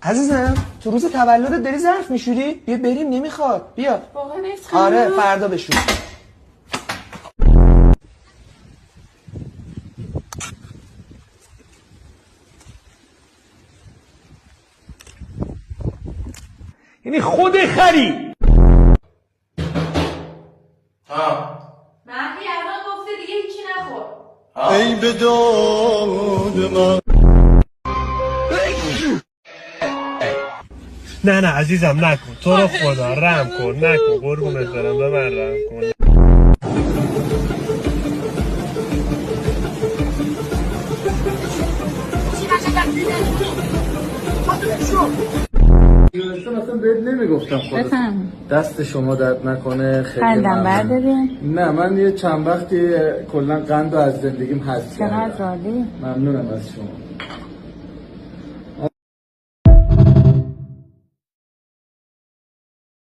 عزیزم تو روز تولدت داری ظرف میشوری؟ بیا بریم. نمیخواد. بیا. واقعا افتخار. آره فردا بشور. یعنی خود خری. مهدی الان گفته دیگه هیچی نخور. ای به داد من. نه عزیزم نکن، تو رو خدا رحم کن، نکن قربونت برم، به من رحم کن. اصلا بهت نمیگفتم خودت. دست شما درد نکنه. خیلی قندم برداریم؟ نه من یه چند وقتی کلا قند رو از زندگیم حذف کردم. چقدر عالی. ممنونم از شما.